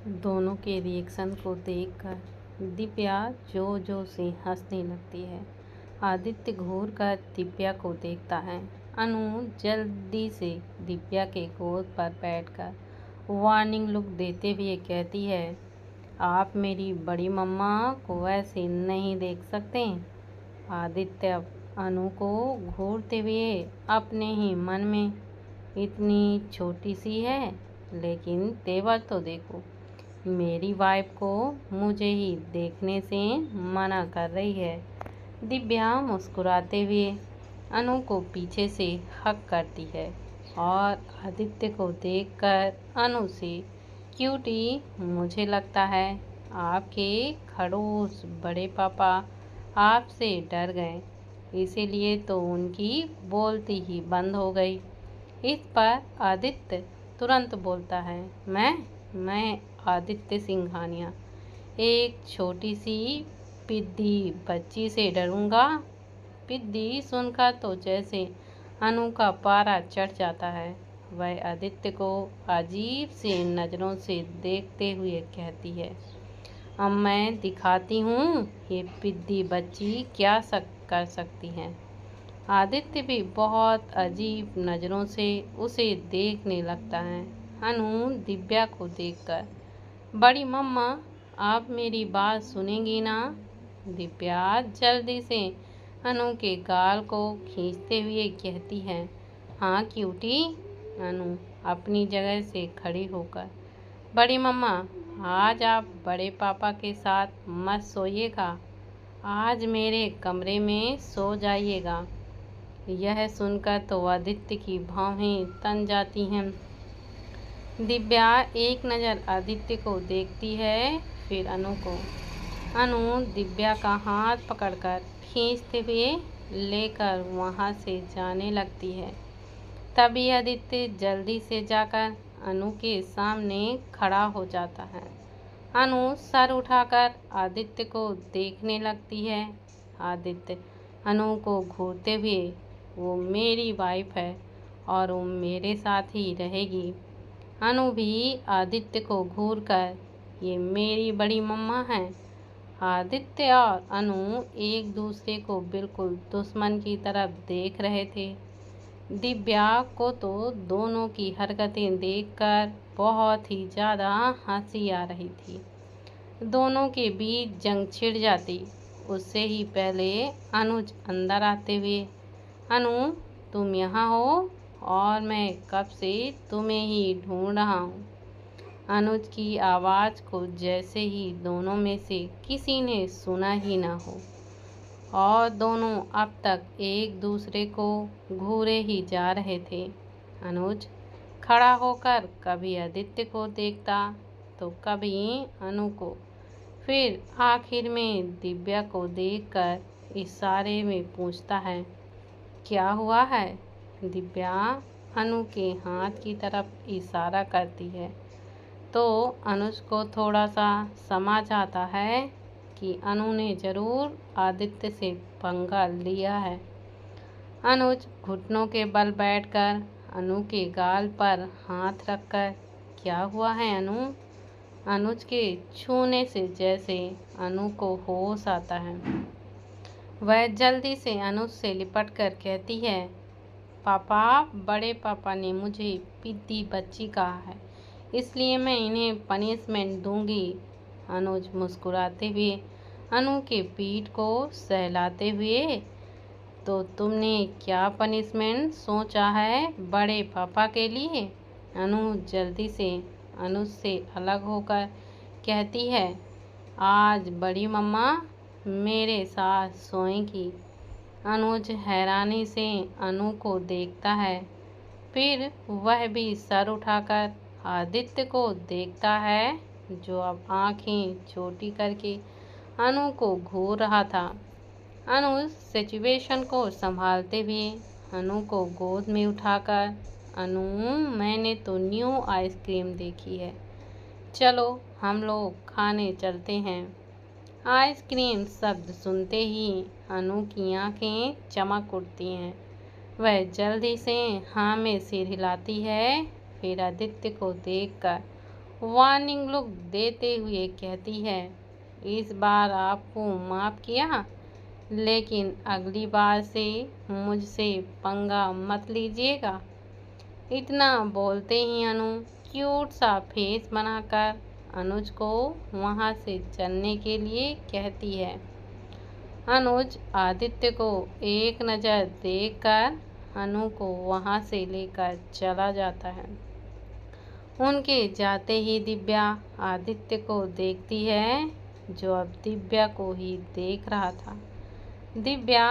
दोनों के रिएक्शन को देखकर दिव्या जोर जोर से हंसने लगती है। आदित्य घूर कर दिव्या को देखता है। अनु जल्दी से दिव्या के गोद पर बैठकर वार्निंग लुक देते हुए कहती है, आप मेरी बड़ी मम्मा को ऐसे नहीं देख सकते। आदित्य अनु को घूरते हुए अपने ही मन में, इतनी छोटी सी है लेकिन तेवर तो देखो, मेरी वाइफ को मुझे ही देखने से मना कर रही है। दिव्या मुस्कुराते हुए अनु को पीछे से हक करती है और आदित्य को देखकर अनु से, क्यूटी, मुझे लगता है आपके खड़ूस बड़े पापा आपसे डर गए, इसीलिए तो उनकी बोलती ही बंद हो गई। इस पर आदित्य तुरंत बोलता है, मैं आदित्य सिंघानिया एक छोटी सी पिद्दी बच्ची से डरूंगा। पिद्दी सुनकर तो जैसे अनु का पारा चढ़ जाता है। वह आदित्य को अजीब सी नज़रों से देखते हुए कहती है, अब मैं दिखाती हूँ ये पिद्दी बच्ची क्या कर सकती है। आदित्य भी बहुत अजीब नज़रों से उसे देखने लगता है। अनु दिव्या को देखकर, बड़ी मम्मा आप मेरी बात सुनेंगी ना? दिव्या जल्दी से अनु के गाल को खींचते हुए कहती है, हाँ क्यूटी। अनु अपनी जगह से खड़ी होकर, बड़ी मम्मा आज आप बड़े पापा के साथ मत सोइएगा, आज मेरे कमरे में सो जाइएगा। यह सुनकर तो आदित्य की भौहें तन जाती हैं। दिव्या एक नज़र आदित्य को देखती है, फिर अनु को। अनु दिव्या का हाथ पकड़कर खींचते हुए लेकर वहाँ से जाने लगती है। तभी आदित्य जल्दी से जाकर अनु के सामने खड़ा हो जाता है। अनु सर उठाकर आदित्य को देखने लगती है। आदित्य अनु को घूरते हुए, वो मेरी वाइफ है और वो मेरे साथ ही रहेगी। अनु भी आदित्य को घूरकर, ये मेरी बड़ी मम्मा है। आदित्य और अनु एक दूसरे को बिल्कुल दुश्मन की तरफ देख रहे थे। दिव्या को तो दोनों की हरकतें देखकर बहुत ही ज़्यादा हंसी आ रही थी। दोनों के बीच जंग छिड़ जाती उससे ही पहले अनुज अंदर आते हुए, अनु तुम यहाँ हो और मैं कब से तुम्हें ही ढूंढ रहा हूँ। अनुज की आवाज़ को जैसे ही दोनों में से किसी ने सुना ही ना हो और दोनों अब तक एक दूसरे को घूरे ही जा रहे थे। अनुज खड़ा होकर कभी आदित्य को देखता तो कभी अनु को, फिर आखिर में दिव्या को देखकर इशारे में पूछता है, क्या हुआ है? दिव्या अनु के हाथ की तरफ इशारा करती है तो अनुज को थोड़ा सा समझ आता है कि अनु ने ज़रूर आदित्य से पंगा लिया है। अनुज घुटनों के बल बैठकर अनु के गाल पर हाथ रखकर, क्या हुआ है अनु? अनुज के छूने से जैसे अनु को होश आता है। वह जल्दी से अनुज से लिपट कर कहती है, पापा, बड़े पापा ने मुझे पिद्दी बच्ची कहा है, इसलिए मैं इन्हें पनिशमेंट दूंगी। अनुज मुस्कुराते हुए अनु के पीठ को सहलाते हुए, तो तुमने क्या पनिशमेंट सोचा है बड़े पापा के लिए? अनु जल्दी से अनुज से अलग होकर कहती है, आज बड़ी मम्मा मेरे साथ सोएंगी। अनुज हैरानी से अनु को देखता है, फिर वह भी सर उठाकर आदित्य को देखता है, जो अब आंखें छोटी करके अनु को घूर रहा था। अनु सिचुएशन को संभालते हुए अनु को गोद में उठाकर, अनु मैंने तो न्यू आइसक्रीम देखी है, चलो हम लोग खाने चलते हैं। आइसक्रीम शब्द सुनते ही अनु की आंखें चमक उठती हैं। वह जल्दी से हाँ में सिर हिलाती है, फिर आदित्य को देखकर वार्निंग लुक देते हुए कहती है, इस बार आपको माफ़ किया, लेकिन अगली बार से मुझसे पंगा मत लीजिएगा। इतना बोलते ही अनु क्यूट सा फेस बनाकर अनुज को वहाँ से चलने के लिए कहती है। अनुज आदित्य को एक नज़र देखकर अनु को वहाँ से लेकर चला जाता है। उनके जाते ही दिव्या आदित्य को देखती है, जो अब दिव्या को ही देख रहा था। दिव्या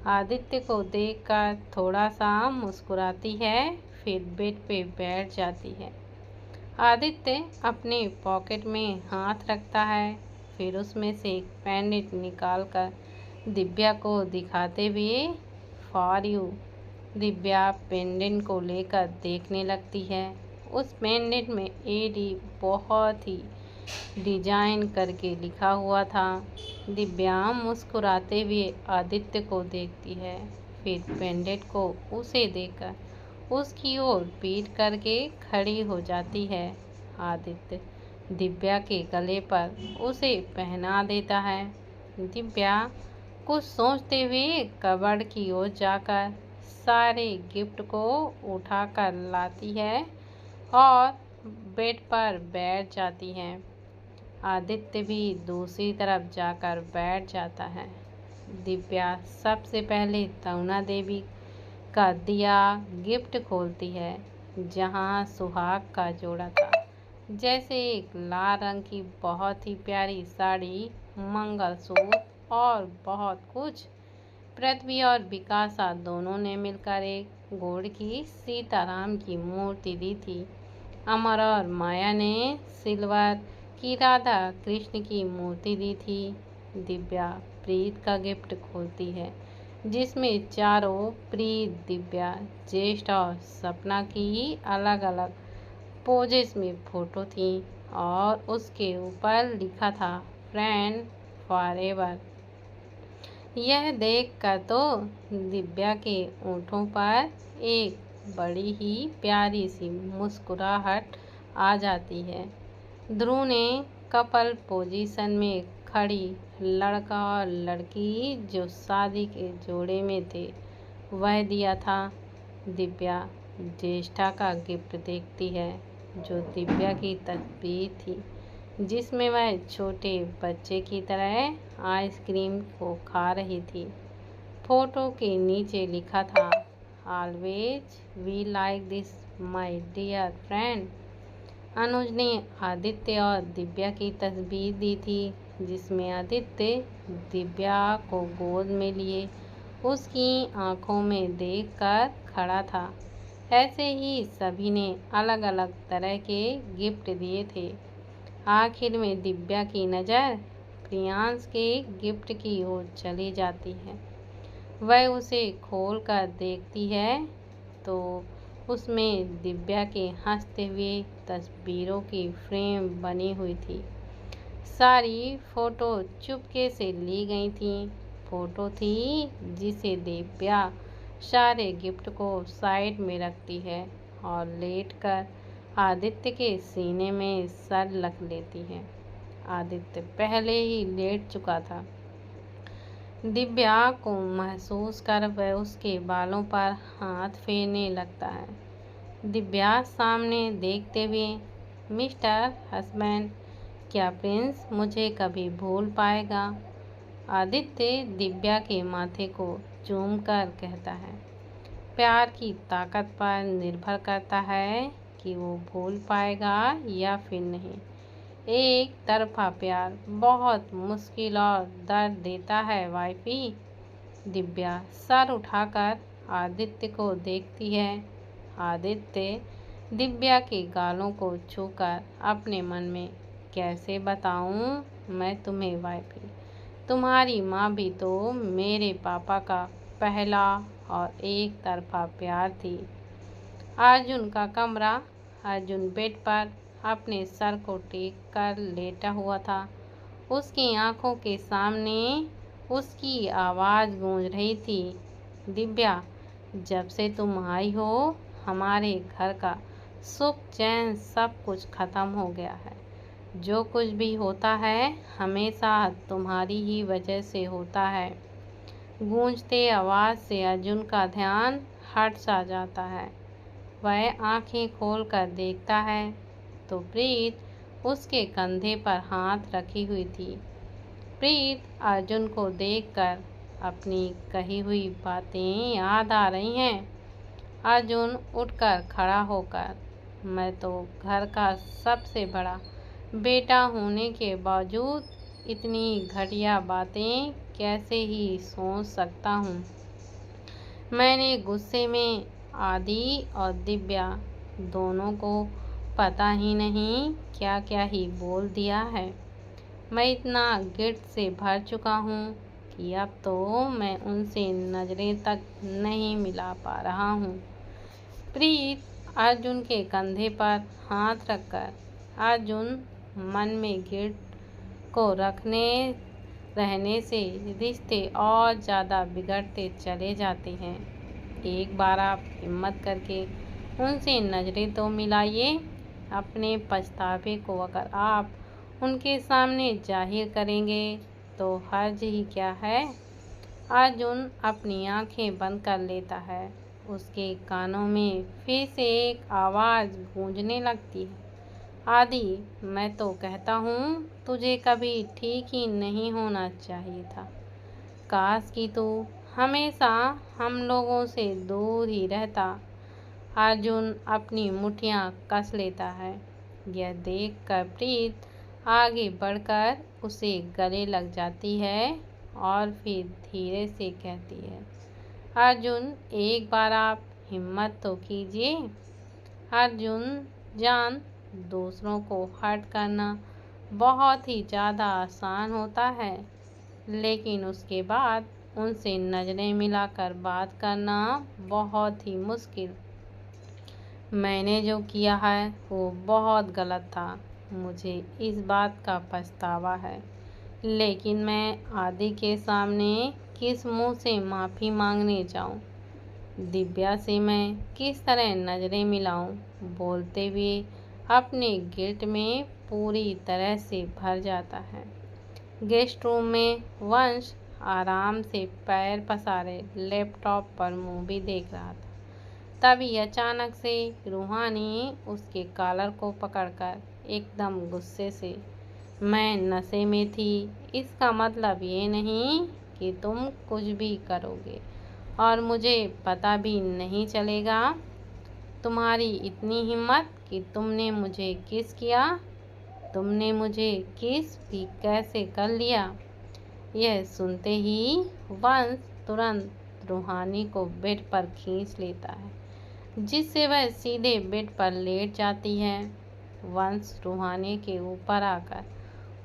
आदित्य को देखकर थोड़ा सा मुस्कुराती है, फिर बेड पे बैठ जाती है। आदित्य अपने पॉकेट में हाथ रखता है, फिर उसमें से एक पेंडेंट निकालकर दिव्या को दिखाते हुए, फॉर यू। दिव्या पेंडेंट को लेकर देखने लगती है। उस पेंडेंट में एडी बहुत ही डिजाइन करके लिखा हुआ था। दिव्या मुस्कुराते हुए आदित्य को देखती है, फिर पेंडेंट को उसे देकर उसकी ओर पीठ करके खड़ी हो जाती है। आदित्य दिव्या के गले पर उसे पहना देता है। दिव्या कुछ सोचते हुए कबर्ड की ओर जाकर सारे गिफ्ट को उठाकर लाती है और बेड पर बैठ जाती है। आदित्य भी दूसरी तरफ जाकर बैठ जाता है। दिव्या सबसे पहले तरुणा देवी का दिया गिफ्ट खोलती है, जहां सुहाग का जोड़ा था, जैसे एक लाल रंग की बहुत ही प्यारी साड़ी, मंगलसूत्र और बहुत कुछ। पृथ्वी और विकासा दोनों ने मिलकर एक गोल्ड की सीताराम की मूर्ति दी थी। अमर और माया ने सिल्वर की राधा कृष्ण की मूर्ति दी थी। दिव्या प्रीत का गिफ्ट खोलती है, जिसमें चारों प्रीत, दिव्या, ज्येष्ठ और सपना की अलग अलग पोजेस में फोटो थी और उसके ऊपर लिखा था, फ्रेंड फॉरएवर। यह देखकर तो दिव्या के होठों पर एक बड़ी ही प्यारी सी मुस्कुराहट आ जाती है। ध्रुव ने कपल पोजीशन में खड़ी लड़का और लड़की जो शादी के जोड़े में थे, वह दिया था। दिव्या ज्येष्ठा का गिफ्ट देखती है, जो दिव्या की तस्वीर थी, जिसमें वह छोटे बच्चे की तरह आइसक्रीम को खा रही थी। फोटो के नीचे लिखा था, always we like this my dear friend. Anuj ने आदित्य और दिव्या की तस्वीर दी थी, जिसमें आदित्य दिव्या को गोद में लिए उसकी आंखों में देखकर खड़ा था। ऐसे ही सभी ने अलग अलग तरह के गिफ्ट दिए थे। आखिर में दिव्या की नज़र प्रियांश के गिफ्ट की ओर चली जाती है। वह उसे खोलकर देखती है तो उसमें दिव्या के हंसते हुए तस्वीरों की फ्रेम बनी हुई थी। सारी फोटो चुपके से ली गई थी। फोटो थी जिसे दिव्या सारे गिफ्ट को साइड में रखती है और लेटकर आदित्य के सीने में सर रख लेती है। आदित्य पहले ही लेट चुका था। दिव्या को महसूस कर वह उसके बालों पर हाथ फेरने लगता है। दिव्या सामने देखते हुए, मिस्टर हस्बैंड, क्या प्रिंस मुझे कभी भूल पाएगा? आदित्य दिव्या के माथे को चूम कर कहता है, प्यार की ताकत पर निर्भर करता है कि वो भूल पाएगा या फिर नहीं। एक तरफा प्यार बहुत मुश्किल और दर्द देता है वाइफी। दिव्या सर उठाकर आदित्य को देखती है। आदित्य दिव्या के गालों को छूकर अपने मन में, कैसे बताऊं मैं तुम्हें वाइफी, तुम्हारी माँ भी तो मेरे पापा का पहला और एक तरफा प्यार थी। अर्जुन का कमरा। अर्जुन बेड पर अपने सर को टेक कर लेटा हुआ था। उसकी आंखों के सामने उसकी आवाज़ गूंज रही थी, दिव्या, जब से तुम आई हो हमारे घर का सुख चैन सब कुछ खत्म हो गया है। जो कुछ भी होता है हमेशा तुम्हारी ही वजह से होता है। गूंजते आवाज से अर्जुन का ध्यान हट सा जाता है। वह आंखें खोलकर देखता है तो प्रीत उसके कंधे पर हाथ रखी हुई थी। प्रीत अर्जुन को देखकर अपनी कही हुई बातें याद आ रही हैं। अर्जुन उठकर खड़ा होकर, मैं तो घर का सबसे बड़ा बेटा होने के बावजूद इतनी घटिया बातें कैसे ही सोच सकता हूँ। मैंने गुस्से में आदि और दिव्या दोनों को पता ही नहीं क्या क्या ही बोल दिया है। मैं इतना गिल्ट से भर चुका हूँ कि अब तो मैं उनसे नजरें तक नहीं मिला पा रहा हूँ। प्रीत अर्जुन के कंधे पर हाथ रखकर, अर्जुन मन में गिल्ट को रहने से रिश्ते और ज़्यादा बिगड़ते चले जाते हैं। एक बार आप हिम्मत करके उनसे नज़रें तो मिलाइए। अपने पछतावे को अगर आप उनके सामने जाहिर करेंगे तो हर्ज ही क्या है। अर्जुन अपनी आंखें बंद कर लेता है। उसके कानों में फिर से एक आवाज़ गूंजने लगती है, आदि, मैं तो कहता हूँ तुझे कभी ठीक ही नहीं होना चाहिए था। काश कि तू हमेशा हम लोगों से दूर ही रहता। अर्जुन अपनी मुट्ठियाँ कस लेता है। यह देखकर प्रीत आगे बढ़कर उसे गले लग जाती है और फिर धीरे से कहती है, अर्जुन एक बार आप हिम्मत तो कीजिए। अर्जुन जान, दूसरों को हर्ट करना बहुत ही ज़्यादा आसान होता है, लेकिन उसके बाद उनसे नज़रें मिलाकर बात करना बहुत ही मुश्किल। मैंने जो किया है वो बहुत गलत था। मुझे इस बात का पछतावा है, लेकिन मैं आदि के सामने किस मुंह से माफ़ी मांगने जाऊं? दिव्या से मैं किस तरह नज़रें मिलाऊं? बोलते हुए अपने गिल्ट में पूरी तरह से भर जाता है। गेस्ट रूम में वंश आराम से पैर पसारे लैपटॉप पर मूवी देख रहा था। तभी अचानक से रूहानी उसके कॉलर को पकड़कर एकदम गुस्से से, मैं नशे में थी, इसका मतलब ये नहीं कि तुम कुछ भी करोगे और मुझे पता भी नहीं चलेगा। तुम्हारी इतनी हिम्मत कि तुमने मुझे किस किया? तुमने मुझे किस भी कैसे कर लिया? यह सुनते ही वंश तुरंत रूहानी को बेड पर खींच लेता है, जिससे वह सीधे बेड पर लेट जाती है। वंश रूहानी के ऊपर आकर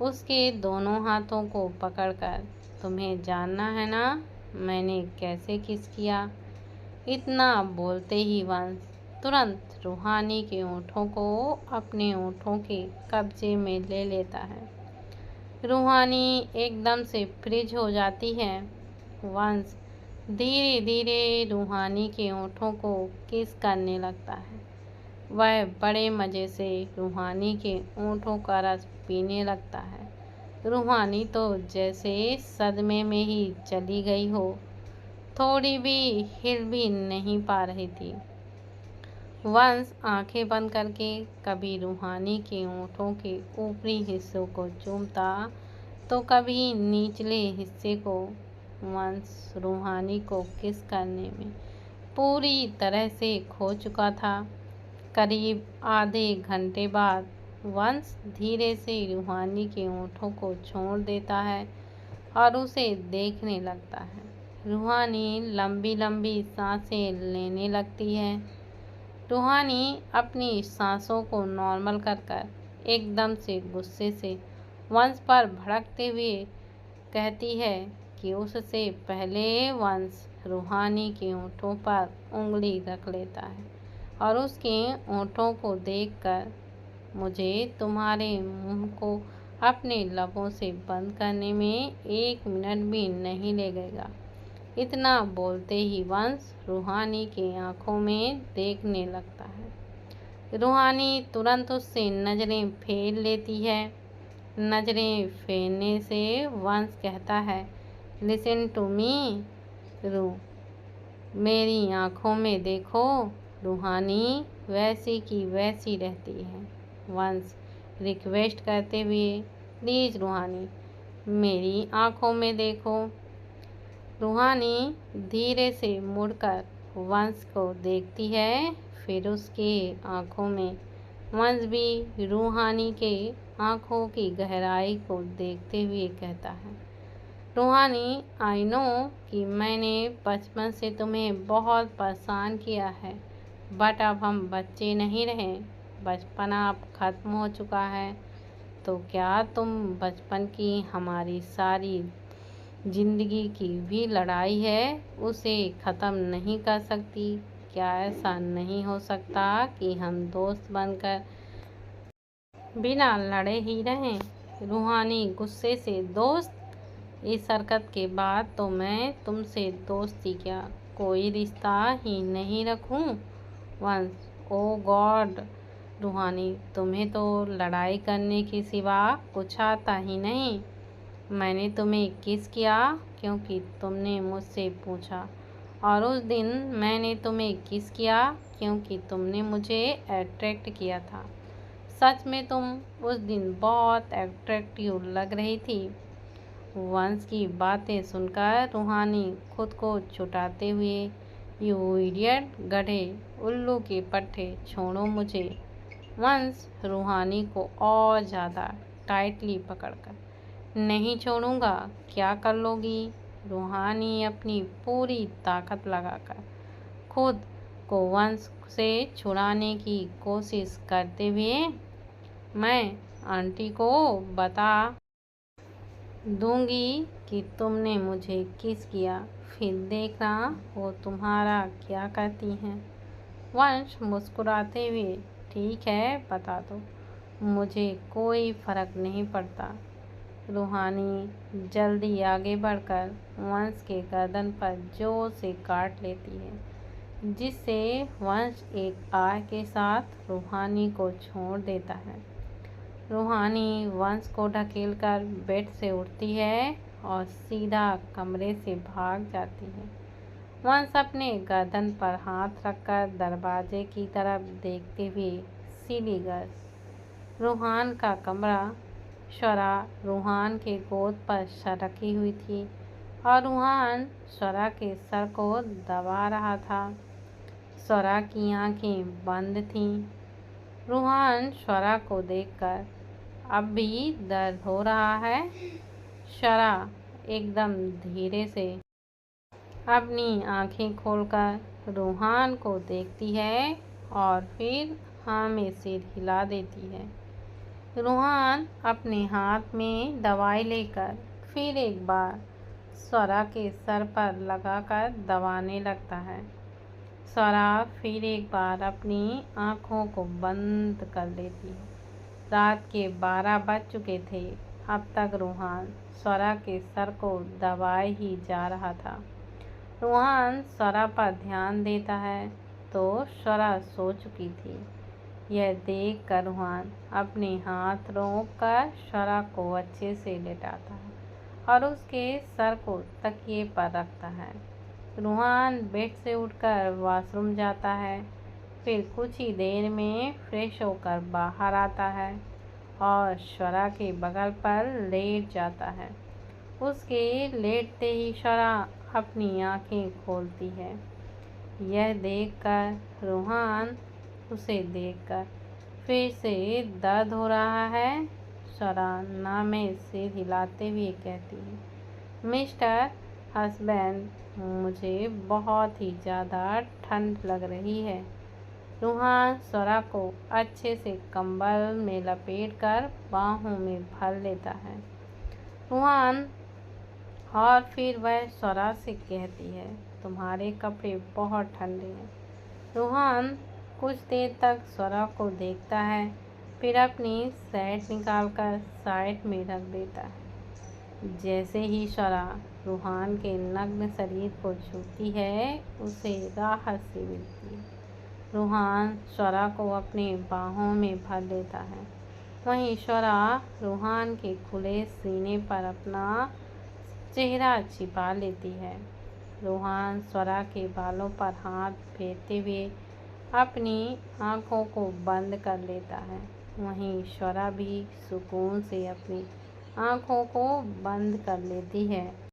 उसके दोनों हाथों को पकड़कर, तुम्हें जानना है ना मैंने कैसे किस किया? इतना बोलते ही वंश तुरंत रूहानी के होठों को अपने होठों के कब्जे में ले लेता है। रूहानी एकदम से फ्रीज हो जाती है। वंश धीरे धीरे रूहानी के होठों को किस करने लगता है। वह बड़े मज़े से रूहानी के होठों का रस पीने लगता है। रूहानी तो जैसे सदमे में ही चली गई हो, थोड़ी भी हिल भी नहीं पा रही थी। वंश आंखें बंद करके कभी रूहानी के होठों के ऊपरी हिस्सों को चूमता तो कभी निचले हिस्से को। वंश रूहानी को किस करने में पूरी तरह से खो चुका था। करीब आधे घंटे बाद वंश धीरे से रूहानी के होठों को छोड़ देता है और उसे देखने लगता है। रूहानी लंबी लंबी सांसें लेने लगती है। रूहानी अपनी सांसों को नॉर्मल कर एकदम से गुस्से से वंश पर भड़कते हुए कहती है कि उससे पहले वंश रूहानी के होठों पर उंगली रख लेता है और उसके होठों को देखकर, मुझे तुम्हारे मुंह को अपने लबों से बंद करने में 1 मिनट भी नहीं लगेगा। इतना बोलते ही वंश रूहानी की आंखों में देखने लगता है। रूहानी तुरंत उससे नज़रें फेर लेती है। नज़रें फेरने से वंश कहता है, लिसन टू मी रू, मेरी आँखों में देखो। रूहानी वैसी की वैसी रहती है। वंश रिक्वेस्ट करते हुए, प्लीज़ रूहानी मेरी आँखों में देखो। रूहानी धीरे से मुड़कर वंश को देखती है, फिर उसके आँखों में। वंश भी रूहानी के आँखों की गहराई को देखते हुए कहता है, रूहानी आई नो कि मैंने बचपन से तुम्हें बहुत परेशान किया है, बट अब हम बच्चे नहीं रहे। बचपना अब ख़त्म हो चुका है। तो क्या तुम बचपन की हमारी सारी ज़िंदगी की भी लड़ाई है उसे ख़त्म नहीं कर सकती? क्या ऐसा नहीं हो सकता कि हम दोस्त बनकर बिना लड़े ही रहें? रूहानी गुस्से से, दोस्त? इस हरकत के बाद तो मैं तुमसे दोस्ती क्या कोई रिश्ता ही नहीं रखूं। वंश, ओ गॉड रूहानी, तुम्हें तो लड़ाई करने के सिवा कुछ आता ही नहीं। मैंने तुम्हें किस किया क्योंकि तुमने मुझसे पूछा, और उस दिन मैंने तुम्हें किस किया क्योंकि तुमने मुझे अट्रैक्ट किया था। सच में तुम उस दिन बहुत अट्रैक्टिव लग रही थी। वंश की बातें सुनकर रूहानी खुद को छुटाते हुए, यू इडियट, गधे, उल्लू के पट्टे, छोड़ो मुझे। वंश रूहानी को और ज़्यादा टाइटली पकड़कर, नहीं छोड़ूंगा। क्या कर लोगी? रूहानी अपनी पूरी ताकत लगाकर खुद को वंश से छुड़ाने की कोशिश करते हुए, मैं आंटी को बता दूंगी कि तुमने मुझे किस किया, फिर देखना वो तुम्हारा क्या करती हैं। वंश मुस्कुराते हुए, ठीक है बता दो, मुझे कोई फ़र्क नहीं पड़ता। रूहानी जल्दी आगे बढ़कर वंश के गर्दन पर जोर से काट लेती है, जिससे वंश एक आह के साथ रूहानी को छोड़ देता है। रूहानी वंश को ढकेलकर बेड से उठती है और सीधा कमरे से भाग जाती है। वंश अपने गर्दन पर हाथ रखकर दरवाजे की तरफ देखते हुए सीढ़ी गर्ल रूहान का कमरा। स्वरा रूहान के गोद पर सरकी हुई थी और रूहान स्वरा के सर को दबा रहा था। स्वरा की आंखें बंद थीं। रूहान स्वरा को देखकर, अब भी दर्द हो रहा है? स्वरा एकदम धीरे से अपनी आंखें खोलकर रूहान को देखती है और फिर हाँ में सिर हिला देती है। रूहान अपने हाथ में दवाई लेकर फिर एक बार स्वरा के सर पर लगाकर दबाने लगता है। स्वरा फिर एक बार अपनी आँखों को बंद कर लेती है। रात के 12 बज चुके थे। अब तक रूहान स्वरा के सर को दबाए ही जा रहा था। रूहान स्वरा पर ध्यान देता है तो स्वरा सो चुकी थी। यह देख कर रूहान अपने हाथ रोक कर स्वरा को अच्छे से लेटाता है और उसके सर को तकिए पर रखता है। रूहान बेड से उठकर वॉशरूम जाता है, फिर कुछ ही देर में फ्रेश होकर बाहर आता है और स्वरा के बगल पर लेट जाता है। उसके लेटते ही स्वरा अपनी आंखें खोलती है। यह देखकर रूहान उसे देखकर फिर से दर्द हो रहा है। स्वरा ना में सिर हिलाते हुए कहती है, मिस्टर हस्बैंड, मुझे बहुत ही ज़्यादा ठंड लग रही है। रूहान स्वरा को अच्छे से कंबल में लपेटकर बाहों में भर लेता है। रूहान और फिर वह स्वरा से कहती है, तुम्हारे कपड़े बहुत ठंडे हैं। रूहान कुछ देर तक स्वरा को देखता है, फिर अपनी शर्ट निकालकर साइड में रख देता है। जैसे ही स्वरा रूहान के नग्न शरीर को छूती है, उसे राहत सी मिलती है। रूहान स्वरा को अपनी बाहों में भर लेता है। वहीं स्वरा रूहान के खुले सीने पर अपना चेहरा छिपा लेती है। रूहान स्वरा के बालों पर हाथ फेरते हुए अपनी आँखों को बंद कर लेता है। वहीं स्वरा भी सुकून से अपनी आँखों को बंद कर लेती है।